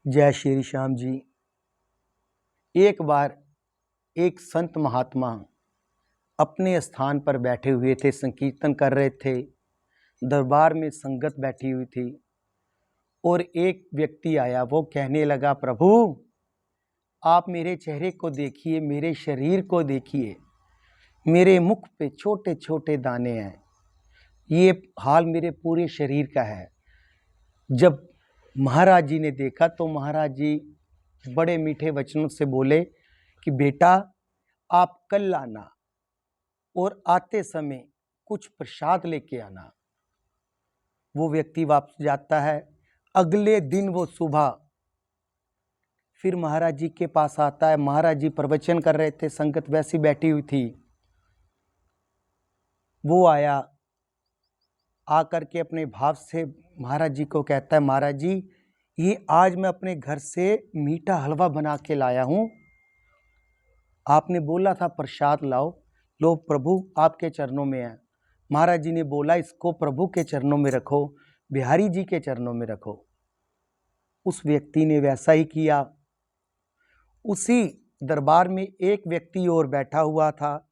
जय श्री श्याम जी। एक बार एक संत महात्मा अपने स्थान पर बैठे हुए थे, संकीर्तन कर रहे थे। दरबार में संगत बैठी हुई थी और एक व्यक्ति आया। वो कहने लगा, प्रभु आप मेरे चेहरे को देखिए, मेरे शरीर को देखिए, मेरे मुख पे छोटे छोटे दाने हैं। ये हाल मेरे पूरे शरीर का है। जब महाराज जी ने देखा तो महाराज जी बड़े मीठे वचनों से बोले कि बेटा आप कल आना और आते समय कुछ प्रसाद लेके आना। वो व्यक्ति वापस जाता है। अगले दिन वो सुबह फिर महाराज जी के पास आता है। महाराज जी प्रवचन कर रहे थे, संगत वैसी बैठी हुई थी। वो आया, आकर के अपने भाव से महाराज जी को कहता है, महाराज जी ये आज मैं अपने घर से मीठा हलवा बना के लाया हूँ। आपने बोला था प्रसाद लाओ, लो प्रभु आपके चरणों में है। महाराज जी ने बोला इसको प्रभु के चरणों में रखो, बिहारी जी के चरणों में रखो। उस व्यक्ति ने वैसा ही किया। उसी दरबार में एक व्यक्ति और बैठा हुआ था।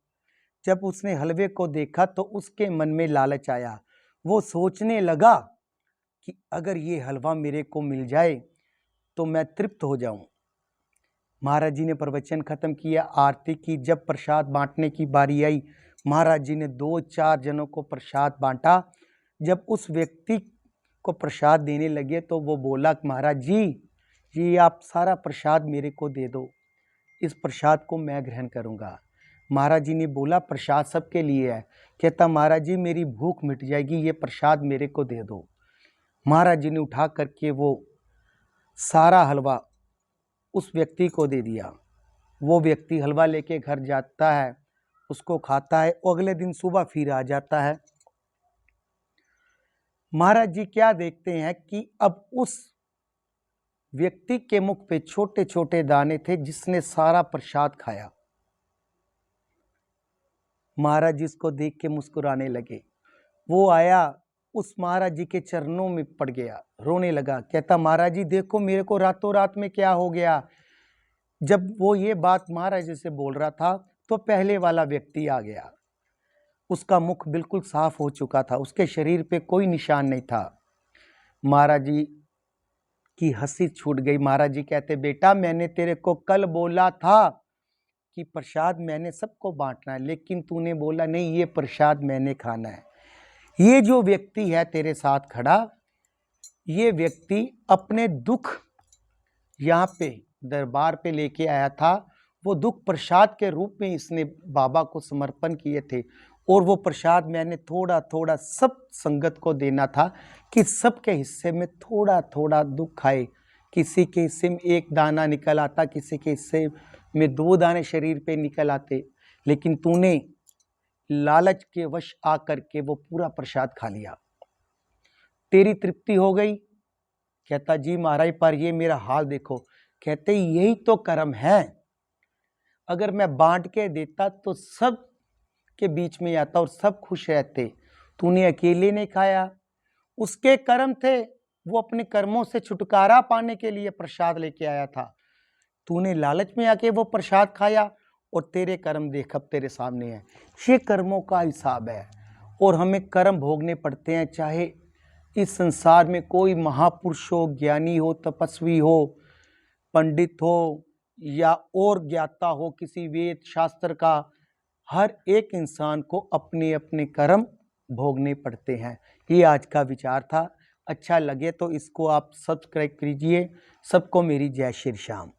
जब उसने हलवे को देखा तो उसके मन में लालच आया। वो सोचने लगा कि अगर ये हलवा मेरे को मिल जाए तो मैं तृप्त हो जाऊं। महाराज जी ने प्रवचन खत्म किया, आरती की। जब प्रसाद बांटने की बारी आई, महाराज जी ने 2-4 जनों को प्रसाद बांटा। जब उस व्यक्ति को प्रसाद देने लगे तो वो बोला, महाराज जी ये आप सारा प्रसाद मेरे को दे दो, इस प्रसाद को मैं ग्रहण करूँगा। महाराज जी ने बोला प्रसाद सबके लिए है। कहता महाराज जी मेरी भूख मिट जाएगी, ये प्रसाद मेरे को दे दो। महाराज जी ने उठा करके वो सारा हलवा उस व्यक्ति को दे दिया। वो व्यक्ति हलवा लेके घर जाता है, उसको खाता है। अगले दिन सुबह फिर आ जाता है। महाराज जी क्या देखते हैं कि अब उस व्यक्ति के मुख पे छोटे छोटे दाने थे जिसने सारा प्रसाद खाया। महाराज जी इसको देख के मुस्कुराने लगे। वो आया, उस महाराज जी के चरणों में पड़ गया, रोने लगा। कहता महाराज जी देखो मेरे को रातों रात में क्या हो गया। जब वो ये बात महाराज जी से बोल रहा था तो पहले वाला व्यक्ति आ गया। उसका मुख बिल्कुल साफ हो चुका था, उसके शरीर पे कोई निशान नहीं था। महाराज जी की हंसी छूट गई। महाराज जी कहते बेटा मैंने तेरे को कल बोला था कि प्रसाद मैंने सबको बांटना है, लेकिन तूने बोला नहीं ये प्रसाद मैंने खाना है। ये जो व्यक्ति है तेरे साथ खड़ा, ये व्यक्ति अपने दुख यहाँ पे दरबार पे लेके आया था। वो दुख प्रसाद के रूप में इसने बाबा को समर्पण किए थे और वो प्रसाद मैंने थोड़ा थोड़ा सब संगत को देना था कि सबके हिस्से में थोड़ा थोड़ा दुख खाए। किसी के हिस्से में 1 दाना निकल आता, किसी के हिस्से में 2 दाने शरीर पे निकल आते, लेकिन तूने लालच के वश आकर के वो पूरा प्रसाद खा लिया। तेरी तृप्ति हो गई। कहता जी महाराज पर ये मेरा हाल देखो। कहते यही तो कर्म है। अगर मैं बांट के देता तो सब के बीच में आता और सब खुश रहते। तूने अकेले नहीं खाया। उसके कर्म थे, वो अपने कर्मों से छुटकारा पाने के लिए प्रसाद लेके आया था। तूने लालच में आके वो प्रसाद खाया और तेरे कर्म देख अब तेरे सामने है। ये कर्मों का हिसाब है और हमें कर्म भोगने पड़ते हैं। चाहे इस संसार में कोई महापुरुष हो, ज्ञानी हो, तपस्वी हो, पंडित हो या और ज्ञाता हो किसी वेद शास्त्र का, हर एक इंसान को अपने अपने कर्म भोगने पड़ते हैं। ये आज का विचार था। अच्छा लगे तो इसको आप सब्सक्राइब कीजिए। सबको मेरी जय श्री श्याम।